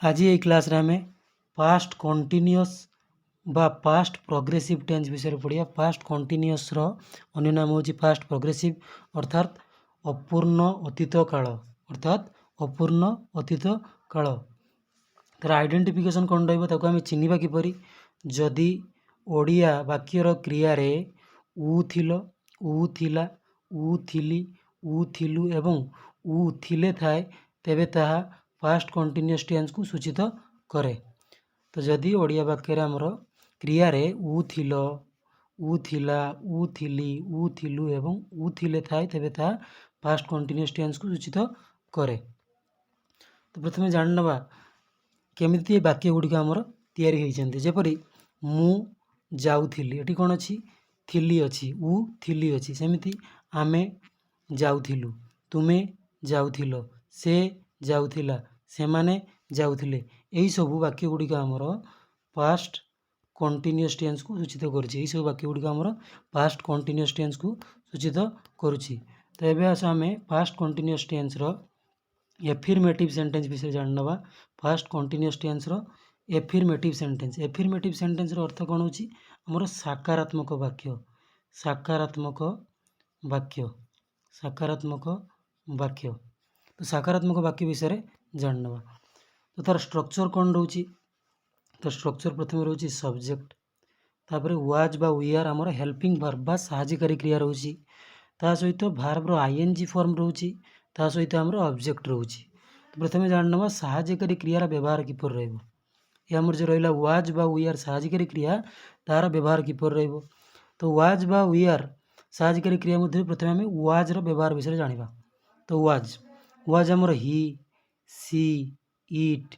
आज ये क्लास रे आमे पास्ट कंटिन्यूअस बा पास्ट प्रोग्रेसिव टेंस विषय पढ़िया। पास्ट कंटिन्यूअस रो अन्य नाम होची पास्ट प्रोग्रेसिव अर्थात अपूर्ण अतीत काल अर्थात अपूर्ण अतीत काल। तार आइडेंटिफिकेशन कौन रहिबो ताको आमे चिन्हिबा किपरि जदि ओडिया वाक्यर क्रिया रे उ थिलो उ थिला उ थिली उ थिलु एवं उ थिले थाए तेबे ताहा पास्ट कंटिन्यूअस टेंस को सूचित करे। तो जदि ओडिया वाक्य आमर क्रिया रे उ थिलो उ थिला उ थिली उ थिलु एवं उ थिले थाए तेबे ताहा पास्ट कंटिन्यूअस टेंस को सूचित करे। तो प्रथमे जान नबा केमिति वाक्य गुड़िक आमर तैयारी होइछन्ति। जेपरि मु जाउथिली एठी कोन अछि थिली अछि उ थिली अछि। सेमिति आमे जाउथिलु तुमे जाउथिलो से जाउथिला सेमाने जाउथिले। एही सब वाक्य गुड़िक आमर पास्ट कंटिन्यूअस टेंस को सूचित करुछि। एही सब वाक्य गुड़िक आमर पास्ट कंटिन्यूअस टेंस को सूचित करुछि। तो एबे आस आमे पास्ट कंटिन्यूअस टेंस रो एफिर्मेटिव सेंटेंस विषय जान नबा। पास्ट कंटिन्यूअस टेंस रो एफिर्मेटिव सेंटेंस। एफिर्मेटिव सेंटेंस रो अर्थ कोन होछि हमर सकारात्मक वाक्य सकारात्मक वाक्य सकारात्मक वाक्य। तो सकारात्मक वाक्य विषय रे जान नबा। तो तार स्ट्रक्चर कौन रोची। तो स्ट्रक्चर प्रथम रोची सब्जेक्ट तापर वाज बा वी आर आमर हेल्पिंग वर्ब बा सहायकारी क्रिया रोची। ता सहित भार्ब रो आईएनजी फॉर्म रोची। ता सहित आमर ऑब्जेक्ट रोची। तो प्रथम जान नबा सहायकारी क्रियार व्यवहार किपर रहइबो। ए आमर जे रहिला वाज बा वी आर सहायकारी क्रिया तार व्यवहार किपर रहइबो। तो वाज बा वी आर सहायकारी क्रिया मध्ये प्रथमे आमे वाज रो व्यवहार विषय जानिबा। तो वाज वाज आमर ही सी इट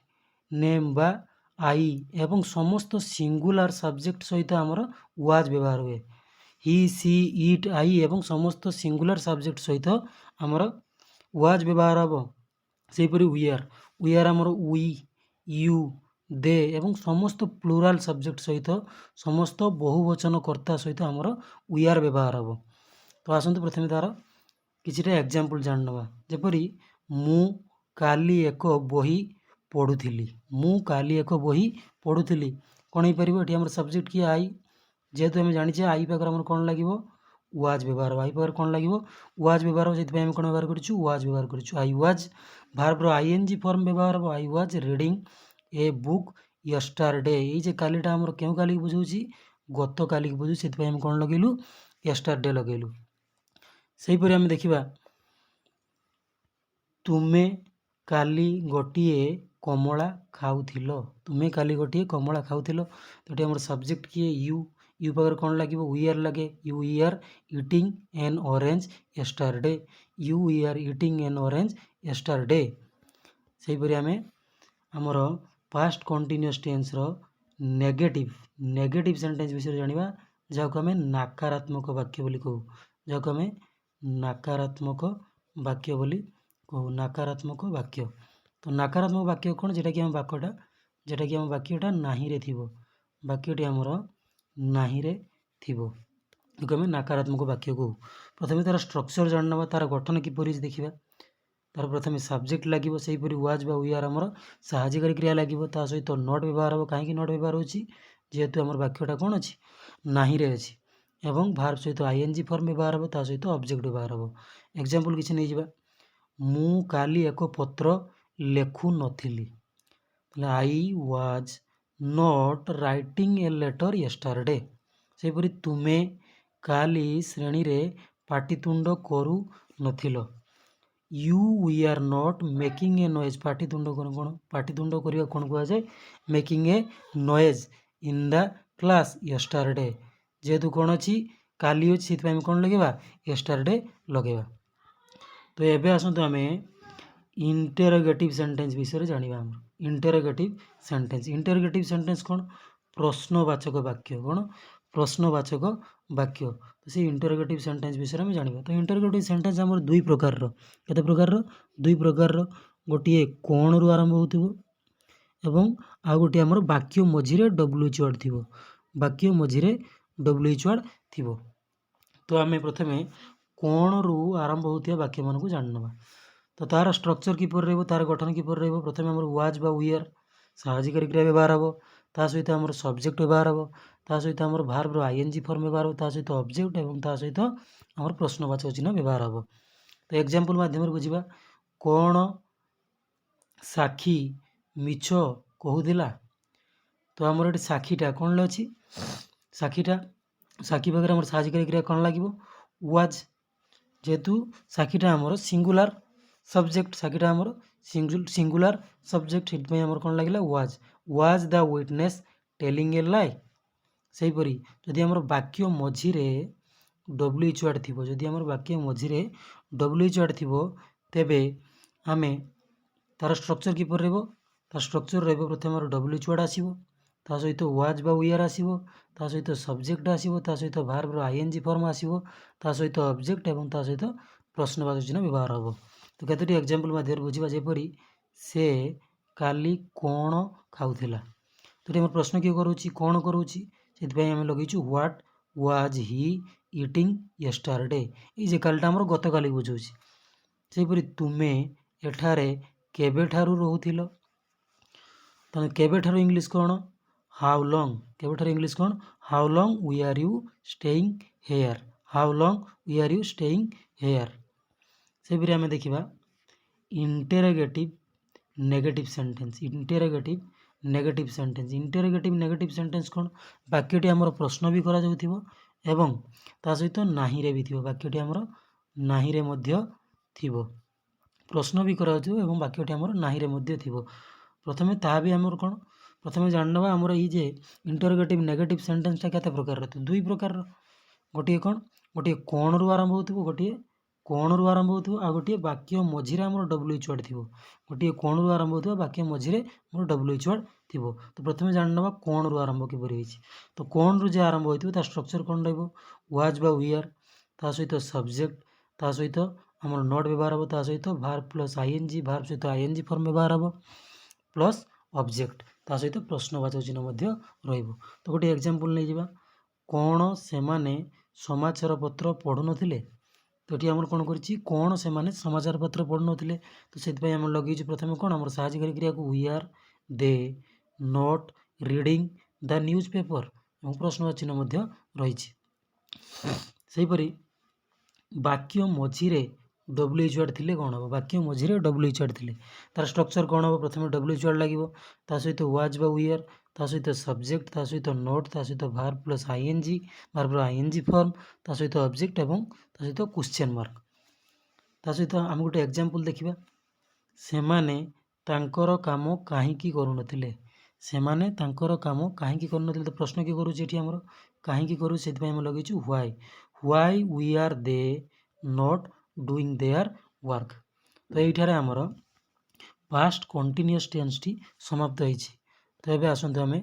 नेम बा आई एवं समस्त सिंगुलर सब्जेक्ट सहित आमर वाज व्यवहार हुए। ही सी इट आई एवं समस्त सिंगुलर सब्जेक्ट सहित आमर वाज व्यवहार हम। सेहीपरि वी आर आमर वी यू दे एवं समस्त प्लुराल सब्जेक्ट सहित समस्त बहुवचन कर्ता सहित आमर वी आर व्यवहार हम। तो आसंतु प्रथमे तार किछिटा एग्जांपल जान नबा। जेपरि मु काली एक बही पढ़ुथिली मु काली एक बही पढ़ुथिली कोन हे परिबो एठी हमर सब्जेक्ट की आई जेहेतु हम जानि आई पाकर हमर कोन लागिबो वाज व्यवहार आई पाकर कोन लागिबो वाज व्यवहार जेति हम कोन व्यवहार करिछु वाज व्यवहार करिछु। आई वाज वर्ब रो आईएनजी फॉर्म व्यवहार हो I was reading a book yesterday. ए जे कालीटा हमर केउ काली बुझौछि गत काली बुझु सेति हम कोन लगेलु यस्टरडे लगेलु। सेही परि हम देखिबा तुमे काली गोटिए कमला खाउथिलो तुमे काली गोटिए कमला खाउथिलो। तो ये हमर सब्जेक्ट किए यू यू पाकर कोन लागिबो वी आर लागे you we are eating an orange yesterday you we are eating an orange yesterday. सेही परि आमे हमर पास्ट कंटिन्यूअस टेंस रो नेगेटिव सेंटेंस विषय जानिबा जाको हमें नकारात्मक वाक्य बोली कहू जाको हमें नकारात्मक वाक्य बोली कहू नकारात्मक वाक्य। तो नकारात्मक वाक्य कौन जेटा कि हम वाक्यटा नाही रे थिबो वाक्यटी हमर नाही रे थिबो तो हमें नकारात्मक वाक्य कहू। प्रथमे तार स्ट्रक्चर जान नबा तार गठन किपरि देखिबा। तार प्रथमे सब्जेक्ट लागिबो सेही परि वाज बा वी आर हमर सहायकारी क्रिया लागिबो ता सहित नॉट व्यवहार हो काहे कि नॉट व्यवहार होछि जेहेतु हमर वाक्यटा कोन अछि नाही रे अछि एवं वर्ब सहित आईएनजी फॉर्म व्यवहार हो ता सहित ऑब्जेक्ट व्यवहार हो। एग्जांपल किछि नै जिबा मु काली एको पत्र लेखु नथिली I was not writing a letter yesterday. सेहीपरि तुमे काली श्रेणी रे पाटितुंड करू नथिलो you we are not making a noise. पाटितुंड कोन पाटितुंड करिया कोन कुआ जाय making a noise in the class yesterday जेहेतु कोन अछि काली अछि सेति हम कोन लगेबा यस्टरडे लगेबा। तो एबे आसंतु आमे इंटरोगेटिव सेंटेंस विषय जानिबा। हम इंटरोगेटिव सेंटेंस कोन प्रश्नवाचक वाक्य कोन प्रश्नवाचक वाक्य। तो से इंटरोगेटिव सेंटेंस विषय हम जानिबा। तो इंटरोगेटिव सेंटेंस हमर दुई प्रकार रो केते प्रकार रो दुई प्रकार रो गोटिए कोन रु आरंभ होतिबो एवं आ गोटिए हमर वाक्य मझिरे डब्ल्यूएच वर्ड थिबो वाक्य मझिरे डब्ल्यूएच वर्ड थिबो। तो आमे प्रथमे कोन रु आरंभ होतिया वाक्य मन को जान नबा। तो तार स्ट्रक्चर किपर रहइबो तार गठन किपर रहइबो प्रथमे हमर वाज बा वी आर ସାହାଯ୍ୟକାରୀ କ୍ରିୟା ବ୍ୟବହାର ହେବ, ତା ସହିତ ଆମର ସବଜେକ୍ଟ ବ୍ୟବହାର ହେବ, ତା ସହିତ ଆମର ଭାର୍ବର ଆଇଏନଜି ଫର୍ମ ବ୍ୟବହାର ହେବ, ତା ସହିତ ଅବଜେକ୍ଟ ଏବଂ ତା ସହିତ ଆମର ପ୍ରଶ୍ନବାଚକ ଚିହ୍ନ ବ୍ୟବହାର ହେବ। ତ ଏକ୍ଜାମ୍ପଲ୍ ମାଧ୍ୟମରେ ବୁଝିବା। କ'ଣ ସାକ୍ଷୀ ମିଛ କହୁଥିଲା? ତ ଆମର ଏଠି ସାକ୍ଷୀଟା କ'ଣରେ ଅଛି? ସାକ୍ଷୀ ପାଖରେ ଆମର ସାହାଯ୍ୟକାରୀ କ୍ରିୟା କ'ଣ ଲାଗିବ? ୱାଜ୍। ଯେହେତୁ ସାକ୍ଷୀଟା ଆମର ସିଙ୍ଗୁଲାର ସବଜେକ୍ଟ, ସାକ୍ଷୀଟା ଆମର ସିଙ୍ଗୁଲାର ସବଜେକ୍ଟ, ସେଥିପାଇଁ ଆମର କ'ଣ ଲାଗିଲା? Was the witness telling a lie. ସେହିପରି ଯଦି ଆମର ବାକ୍ୟ ମଝିରେ WH ୱାର୍ଡ଼ ଥିବ, ଯଦି ଆମର ବାକ୍ୟ ମଝିରେ WH ୱାର୍ଡ଼ ଥିବ, ତେବେ ଆମେ ତାର ଷ୍ଟ୍ରକ୍ଚର କିପରି ରହିବ? ତାର ଷ୍ଟ୍ରକ୍ଚର ରହିବ, ପ୍ରଥମେ ଆମର WH ୱାର୍ଡ଼ ଆସିବ, ତା ସହିତ ୱାଜ୍ ବା ୱିଆର୍ ଆସିବ, ତା ସହିତ ସବଜେକ୍ଟ ଆସିବ, ତା ସହିତ ଭାର୍ବର ଆଇଏନଜି ଫର୍ମ ଆସିବ, ତା ସହିତ ଅବଜେକ୍ଟ ଏବଂ ତା ସହିତ ପ୍ରଶ୍ନବାଚକ ଚିହ୍ନ ବ୍ୟବହାର ହେବ। ତ କେତୋଟି ଏକ୍ଜାମ୍ପଲ୍ ମାଧ୍ୟମରେ ବୁଝିବା। ଯେପରି ସେ କାଲି କ'ଣ ଖାଉଥିଲା? ତ ଏଠି ଆମର ପ୍ରଶ୍ନ କିଏ କରୁଛି? କ'ଣ କରୁଛି? ସେଥିପାଇଁ ଆମେ ଲଗେଇଛୁ ହ୍ୱାଟ୍ ୱାଜ୍ ହି ଇଟିଂ ୟେଷ୍ଟରଡେ। ଏଇ ଯେ କାଲିଟା ଆମର ଗତକାଲି ବୁଝଉଛି। ସେହିପରି ତୁମେ ଏଠାରେ କେବେଠାରୁ ରହୁଥିଲ? ତେଣୁ କେବେଠାରୁ ଇଂଲିଶ କ'ଣ? How long. କେବେଠାରୁ ଇଂଲିଶ କ'ଣ? How long we are you staying here. How long we are you staying here. ସେହିପରି ଆମେ ଦେଖିବା interrogative negative sentence. Interrogative negative sentence. Interrogative negative sentence କ'ଣ? ବାକ୍ୟଟି ଆମର ପ୍ରଶ୍ନ ବି କରାଯାଉଥିବ ଏବଂ ତା ସହିତ ନାହିଁରେ ବି ଥିବ। ବାକ୍ୟଟି ଆମର ନାହିଁରେ ମଧ୍ୟ ଥିବ। ପ୍ରଶ୍ନ ବି କରାଯାଉଥିବ ଏବଂ ବାକ୍ୟଟି ଆମର ନାହିଁରେ ମଧ୍ୟ ଥିବ। ପ୍ରଥମେ ତାହା ବି ଆମର କ'ଣ? ପ୍ରଥମେ ଜାଣିନେବା ଆମର ଏଇ ଯେ ଇଣ୍ଟେରୋଗେଟିଭ୍ ନେଗେଟିଭ୍ ସେଣ୍ଟେନ୍ସଟା କେତେ ପ୍ରକାରର? ଦୁଇ ପ୍ରକାରର। ଗୋଟିଏ କ'ଣ? ଗୋଟିଏ କ'ଣରୁ ଆରମ୍ଭ ହେଉଥିବ, ଗୋଟିଏ କ'ଣରୁ ଆରମ୍ଭ ହେଉଥିବ, ଆଉ ଗୋଟିଏ ବାକ୍ୟ ମଝିରେ ଆମର WH ୱାର୍ଡ଼ ଥିବ। ଗୋଟିଏ କ'ଣରୁ ଆରମ୍ଭ ହେଉଥିବ, ବାକ୍ୟ ମଝିରେ ଆମର WH ୱାର୍ଡ଼ ଥିବ। ତ ପ୍ରଥମେ ଜାଣିନେବା କ'ଣରୁ ଆରମ୍ଭ କିପରି ହେଇଛି। ତ କ'ଣରୁ ଯେ ଆରମ୍ଭ ହୋଇଥିବ ତା ଷ୍ଟ୍ରକ୍ଚର କ'ଣ ରହିବ? ୱାଜ୍ ବା ୱିଆର୍, ତା ସହିତ ସବଜେକ୍ଟ, ତା ସହିତ ଆମର ନଟ୍ ବ୍ୟବହାର ହେବ, ତା ସହିତ ଭାର୍ବ ପ୍ଲସ୍ ଆଇଏନଜି, ଭାର୍ବ ସହିତ ଆଇଏନଜି ଫର୍ମ ବ୍ୟବହାର ହେବ, ପ୍ଲସ୍ ଅବଜେକ୍ଟ, ତା ସହିତ ପ୍ରଶ୍ନବାଚକ ଚିହ୍ନ ମଧ୍ୟ ରହିବ। ତ ଗୋଟେ ଏକ୍ଜାମ୍ପଲ୍ ନେଇଯିବା। କ'ଣ ସେମାନେ ସମାଚାର ପତ୍ର ପଢ଼ୁନଥିଲେ? ତ ଏଠି ଆମର କ'ଣ କରିଛି? କ'ଣ ସେମାନେ ସମାଚାର ପତ୍ର ପଢ଼ୁନଥିଲେ? ତ ସେଥିପାଇଁ ଆମେ ଲଗେଇଛୁ ପ୍ରଥମେ କ'ଣ? ଆମର ସାହାଯ୍ୟକାରୀ କ୍ରିୟାକୁ we are, they, not reading the newspaper ଏବଂ ପ୍ରଶ୍ନବାଚକ ଚିହ୍ନ ମଧ୍ୟ ରହିଛି। ସେହିପରି ବାକ୍ୟ ମଝିରେ WH ୱାର୍ଡ଼ ଥିଲେ କ'ଣ ହେବ? ବାକ୍ୟ ମଝିରେ WH ୱାର୍ଡ଼ ଥିଲେ ତାର ଷ୍ଟ୍ରକ୍ଚର କ'ଣ ହେବ? ପ୍ରଥମେ WH ୱାର୍ଡ଼ ଲାଗିବ, ତା ସହିତ ୱାଜ୍ ବା ୱିଆର୍, ତା ସହିତ ସବଜେକ୍ଟ, ତା ସହିତ ନଟ୍, ତା ସହିତ ଭାର୍ବ ପ୍ଲସ୍ ଆଇଏନଜି, ଭାର୍ବର ଆଇଏନଜି ଫର୍ମ, ତା ସହିତ ଅବଜେକ୍ଟ ଏବଂ ତା ସହିତ କ୍ୱେଶ୍ଚନ୍ ମାର୍କ। ତା ସହିତ ଆମେ ଗୋଟେ ଏକ୍ଜାମ୍ପଲ୍ ଦେଖିବା। ସେମାନେ ତାଙ୍କର କାମ କାହିଁକି କରୁନଥିଲେ? ସେମାନେ ତାଙ୍କର କାମ କାହିଁକି କରୁନଥିଲେ? ତ ପ୍ରଶ୍ନ କିଏ କରୁଛି ଏଠି? ଆମର କାହିଁକି କରୁଛି, ସେଥିପାଇଁ ଆମେ ଲଗେଇଛୁ why. Why we are they not doing their work. ତ ଏଇଠାରେ ଆମର ପାଷ୍ଟ କଣ୍ଟିନ୍ୟୁଅସ୍ ଟେନ୍ସଟି ସମାପ୍ତ ହେଇଛି। ତ ଏବେ ଆସନ୍ତୁ ଆମେ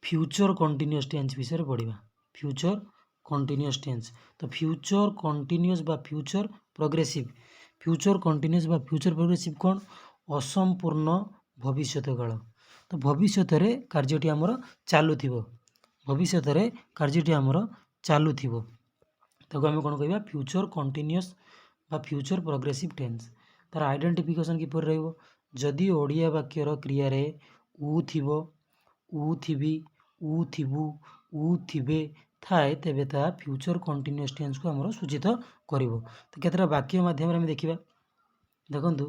ଫ୍ୟୁଚର କଣ୍ଟିନ୍ୟୁଅସ୍ ଟେନ୍ସ ବିଷୟରେ ପଢ଼ିବା। Future continuous tense. ତ ଫ୍ୟୁଚର କଣ୍ଟିନ୍ୟୁଅସ୍ ବା ଫ୍ୟୁଚର ପ୍ରୋଗ୍ରେସିଭ୍। ଫ୍ୟୁଚର କଣ୍ଟିନ୍ୟୁଅସ୍ ବା ଫ୍ୟୁଚର ପ୍ରୋଗ୍ରେସିଭ୍ କ'ଣ? ଅସମ୍ପୂର୍ଣ୍ଣ ଭବିଷ୍ୟତ କାଳ। ତ ଭବିଷ୍ୟତରେ କାର୍ଯ୍ୟଟି ଆମର ଚାଲୁଥିବ। ଭବିଷ୍ୟତରେ କାର୍ଯ୍ୟଟି ଆମର ଚାଲୁଥିବ। ତାକୁ ଆମେ କ'ଣ କହିବା? ଫ୍ୟୁଚର କଣ୍ଟିନ୍ୟୁଅସ୍ ବା ଫ୍ୟୁଚର ପ୍ରୋଗ୍ରେସିଭ୍ ଟେନ୍ସ। ତାର ଆଇଡେଣ୍ଟିଫିକେସନ୍ କିପରି ରହିବ? ଯଦି ଓଡ଼ିଆ ବାକ୍ୟର କ୍ରିୟାରେ ଉ ଥିବ, ଉ ଥିବି, ଉ ଥିବୁ, ଉ ଥିବେ ଥାଏ, ତେବେ ତାହା ଫ୍ୟୁଚର କଣ୍ଟିନ୍ୟୁଅସ୍ ଟେନ୍ସକୁ ଆମର ସୂଚିତ କରିବ। ତ କେତେଟା ବାକ୍ୟ ମାଧ୍ୟମରେ ଆମେ ଦେଖିବା। ଦେଖନ୍ତୁ,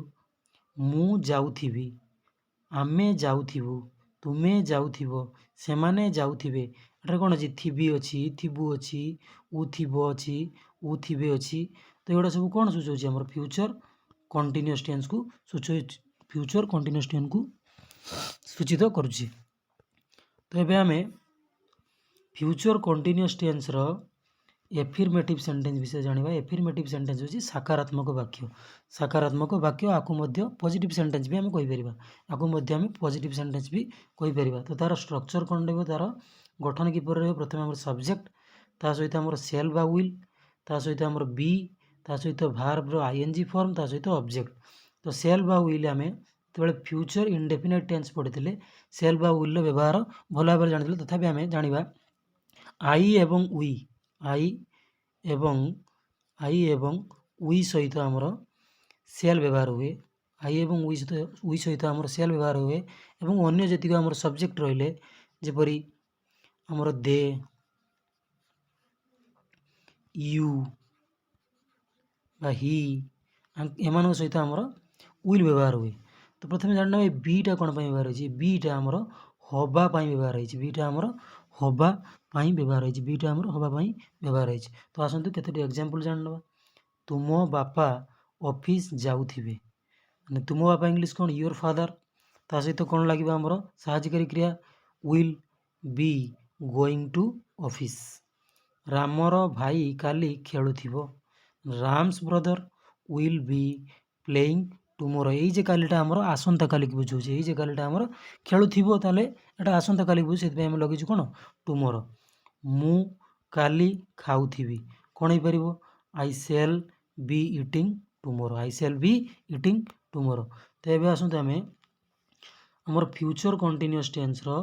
ମୁଁ ଯାଉଥିବି, ଆମେ ଯାଉଥିବୁ, ତୁମେ ଯାଉଥିବ, ସେମାନେ ଯାଉଥିବେ। ଏଠାରେ କ'ଣ ଅଛି? ଥିବି ଅଛି, ଥିବୁ ଅଛି, ଉ ଥିବ ଅଛି, ଉ ଥିବେ ଅଛି। ତ ଏଗୁଡ଼ା ସବୁ କ'ଣ ସୂଚାଉଛି? ଆମର ଫ୍ୟୁଚର କଣ୍ଟିନ୍ୟୁଅସ୍ ଟେନ୍ସକୁ ସୂଚାଉଛି। ଫ୍ୟୁଚର କଣ୍ଟିନ୍ୟୁଅସ୍ ଟେନ୍ସକୁ ସୂଚିତ କରୁଛି। ତ ଏବେ ଆମେ ଫ୍ୟୁଚର କଣ୍ଟିନ୍ୟୁଅସ୍ ଟେନ୍ସର ଏଫିର୍ମେଟିଭ୍ ସେଣ୍ଟେନ୍ସ ବିଷୟରେ ଜାଣିବା। ଏଫିର୍ମେଟିଭ୍ ସେଣ୍ଟେନ୍ସ ହେଉଛି ସକାରାତ୍ମକ ବାକ୍ୟ। ସକାରାତ୍ମକ ବାକ୍ୟ, ଆକୁ ମଧ୍ୟ ପଜିଟିଭ୍ ସେଣ୍ଟେନ୍ସ ବି ଆମେ କହିପାରିବା। ଆକୁ ମଧ୍ୟ ଆମେ ପଜିଟିଭ୍ ସେଣ୍ଟେନ୍ସ ବି କହିପାରିବା। ତ ତାର ଷ୍ଟ୍ରକ୍ଚର କ'ଣ ରହିବ? ତାର ଗଠନ କିପରି ରହିବ? ପ୍ରଥମେ ଆମର ସବଜେକ୍ଟ, ତା ସହିତ ଆମର ସେଲ୍ ବା ୱିଲ୍, ତା ସହିତ ଆମର ବି, ତା ସହିତ ଭାର୍ବର ଆଇଏନଜି ଫର୍ମ, ତା ସହିତ ଅବଜେକ୍ଟ। ତ ସେଲ୍ ବା ୱିଲ୍ ଆମେ ଯେତେବେଳେ ଫ୍ୟୁଚର ଇନଡେଫିନାଇଟ୍ ଟେନ୍ସ ପଢ଼ିଥିଲେ, ସେଲ୍ ବା ୱିଲ୍ର ବ୍ୟବହାର ଭଲ ଭାବରେ ଜାଣିଥିଲେ। ତଥାପି ଆମେ ଜାଣିବା ଆଇ ଏବଂ ୱି, ଆଇ ଏବଂ ୱି ସହିତ ଆମର ସେଲ୍ ବ୍ୟବହାର ହୁଏ। आई एवं उई सहित आमर सेल व्यवहार हुए एवं अन्य जतिक आमर सब्जेक्ट रहिले जेपरी आमर दे यू बा ही एमान सहित आमर विल व्यवहार हुए। तो प्रथम जानना भाई बीटा कौन व्यवहार होती है बीटा आमर हवा व्यवहार होती बीटा आमर हवा व्यवहार होती बीटा आमर हवा व्यवहार होती। तो आसतु केतोटी एग्जांपल जानवा तुम बापा ऑफिस जाउथिबे माने तुम बापा इंग्लिश कौन योर फादर ता सहित कौन लगे आमर साहाय्यकारी क्रिया will be going to office. रामर भाई काली खेलुथिबो Ram's brother will be playing tomorrow ये जे कालीटा आमर आसंता काली की बुझाऊँ ये जे कालीटा आमर खेलुथिबो ताले एटा आसंता काली बुझ से आम लगिଛୁ कौन टुमोरो। मु काली खाउथिबी कौन हो पारिबो I shall be eating tomorrow I shall be eating tomorrow. तो ये आसतु आम आमर फ्यूचर कंटीन्यूअस टेंस रो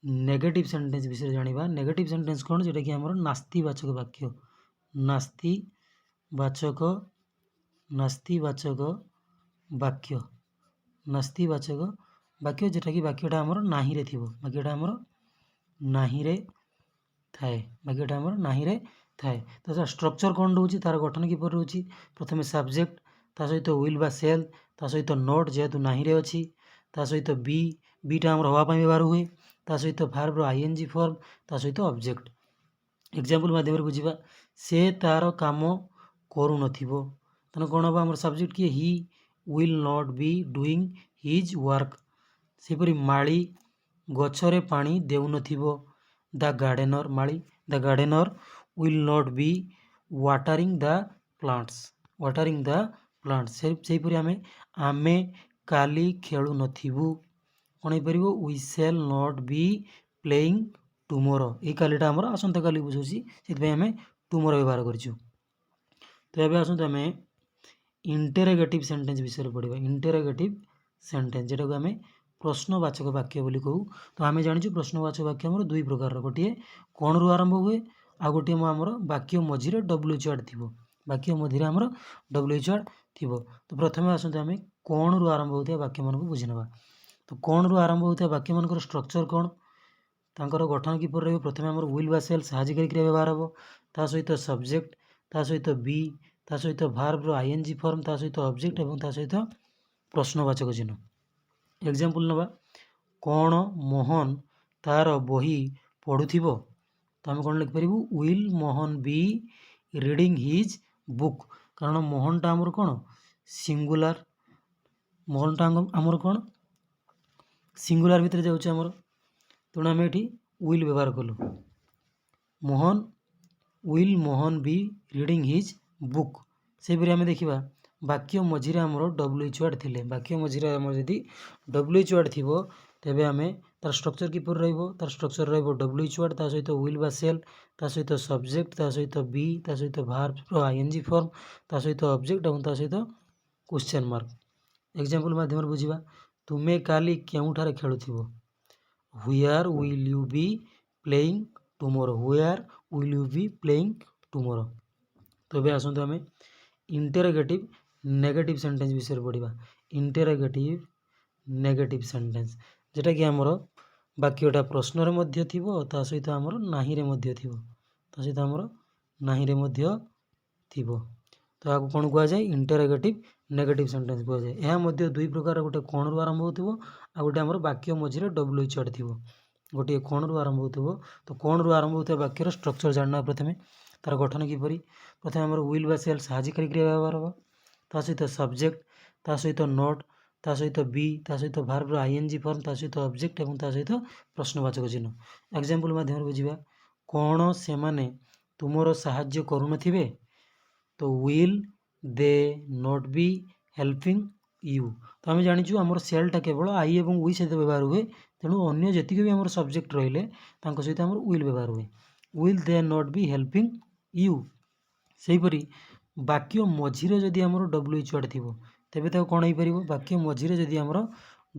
नेगेटिव सेंटेंस विषय जानिबा। नेगेटिव सेंटेंस कौन जेटा कि आमर नास्तिवाचक वाक्य नास्तिवाचक नास्तिवाचक वाक्य नास्तिवाचक वाक्य जेटा कि वाक्यटा आमर नाही रे थिबो वाक्यटा आमर नाही रे थाए वाक्यटा आमर नाही रे थाए। तो स्ट्रक्चर कौन रोचे तार गठन किपर रोचे प्रथम सब्जेक्ट ता सहित विल बा सेल ता सहित नोट जेहेतु नाही रे अछि ता सहित बी बीटा आमर हवा व्यवहार हुए ता सहित भार्ब रो आईएनजी फॉर्म ता सहित ऑब्जेक्ट। एग्जांपल माध्यम बुझिबा से तार काम करू नथिबो तने कौन हम आमर सब्जेक्ट किए he will not be doing his work. सेपरी माली गछरे पानी देउ नथिबो द गार्डनर माली the gardener will not be watering the plants सेपरी आमे काली खेलु नथिबु कौन हो पारिबो we shall not be playing tomorrow ये कालीटा आमर आसंता काली बुझाऊँगी से आम टुमोरो व्यवहार करूँ। तो ये आसतु आम इंटरोगेटिव सेंटेंस विषय पढ़ा इंटरोगेटिव सेंटेंस जेटा को आम प्रश्नवाचक वाक्य बोली कहू। तो आम जानी प्रश्नवाचक वाक्य आमर दुई प्रकार गोटे कौन रु आरंभ हुए आ गोटे आमर वाक्य मझीरे WH थी वाक्य मझीरे आमर WH थी। तो प्रथम आसतु आम कौन रु आरंभ होता वाक्य मान बुझी ना। तो कौन रु आरंभ होता वाक्य मान स्ट्रक्चर कौन तांकर गठन किपर रही प्रथम आमर विल बा सेल साहाय्यकारी क्रिया व्यवहार हम ता सहित सब्जेक्ट ता सहित बी ता सहित भार्ब रो आईएनजी फॉर्म ता सहित ऑब्जेक्ट एवं ता सहित प्रश्नवाचक चिन्ह। एग्जांपल नवा कौन मोहन तार बही पढ़ुथिबो तो आम कौन लिखिपर will Mohan be reading his book कारण मोहनटा आमर कौन सिंगुलार मोहनटा आमर कौन सिंगुलार भितर जाऊँ आमर तेणु आम ये विल व्यवहार कलु Mohan be reading his book. से आम देखा वाक्य मझीरे आमर WH थे वाक्य मझीरे आम जदि WH थी तेबे आम तार स्ट्रक्चर किपर तार स्ट्रक्चर WH ता सहित विल बा सेल ता सहित सब्जेक्ट ता सहित बी ता सहित भार्ब आईएनजी फॉर्म ता सहित ऑब्जेक्ट और ता सहित क्वेश्चन मार्क। एग्जांपल माध्यम बुझिबा तुमे काली केउठारे खेलुथिबो where will you be playing tomorrow where will you be playing tomorrow. तो ये आसतु आम इंटरोगेटिव नेगेटिव सेंटेंस विषय पढ़ा इंटरोगेटिव नेगेटिव सेंटेंस जेटा कि आमर वाक्यटा प्रश्न रे थिबो ता सहित आमर नाही रे मध्य थिबो ता सहित आमर नाही रे मध्य थिबो। तो आपको कौन कह जाए इंटरोगेटिव नेगेटिव सेंटेंस कह जाए। यह मध्य दुई प्रकार गोटे कौन रु आरंभ होथिबो आ गोटे आमर वाक्य मझीरे WH थिबो गोटे कौन रु आरंभ होथिबो। तो कौन रु आरंभ होता वाक्यर स्ट्रक्चर जानना प्रथमे तार गठन किपरि प्रथम आमर विल बा सेल साहाय्यकारी क्रिया व्यवहार हम ता सहित सब्जेक्ट ता सहित नोट ता सहित बी ता सहित भार्ब आईएनजी फॉर्म ता सहित ऑब्जेक्ट और ता सहित प्रश्नवाचक चिन्ह। एग्जांपल माध्यम बुझिबा कौन से माने तुमरो साहाय्य करू नथिबे तो will they not be helping you. तो आम जानी आमर सेलटा केवल आई और वी सहित व्यवहार हुए तेणु अन्य जी भी आम सब्जेक्ट रहिले सहित आमर विल व्यवहार हुए will they not be helping you. सेहीपरि वाक्य मझीरे जदि आमर WH थिबो तेबे ताको कौन हो पार वाक्य मझीरे जदि आमर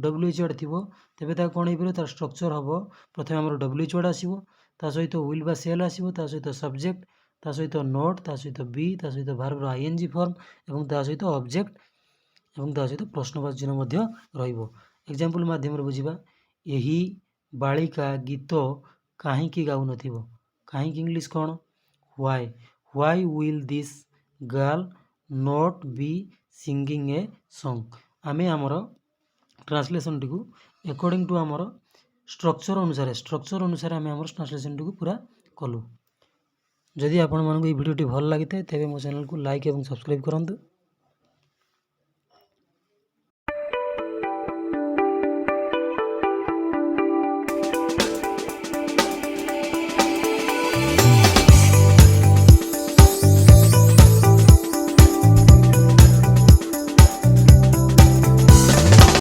WH थिबो तेबे ताको कौन हो पार तार स्ट्रक्चर हम प्रथम आमर WH आसीबो ता सहित विल बा सेल आसीबो ता सहित सब्जेक्ट ता सहित नोट ता सहित बी ता सहित भार्ब आईएनजी फॉर्म और ता सहित ऑब्जेक्ट ଏବଂ ତା ସହିତ ପ୍ରଶ୍ନବାଚୀ ଚିହ୍ନ ମଧ୍ୟ ରହିବ। ଏକ୍ଜାମ୍ପଲ୍ ମାଧ୍ୟମରେ ବୁଝିବା, ଏହି ବାଳିକା ଗୀତ କାହିଁକି ଗାଉନଥିବ? କାହିଁକି ଇଂଲିଶ କ'ଣ? Why. Why will this girl not be singing a song? ଆମେ ଆମର ଟ୍ରାନ୍ସଲେସନଟିକୁ ଏକର୍ଡ଼ିଂ ଟୁ ଆମର ଷ୍ଟ୍ରକ୍ଚର ଅନୁସାରେ ଆମେ ଆମର ଟ୍ରାନ୍ସଲେସନଟିକୁ ପୁରା କଲୁ। ଯଦି ଆପଣମାନଙ୍କୁ ଏହି ଭିଡ଼ିଓଟି ଭଲ ଲାଗିଥାଏ ତେବେ ମୋ ଚ୍ୟାନେଲକୁ ଲାଇକ୍ ଏବଂ ସବସ୍କ୍ରାଇବ୍ କରନ୍ତୁ।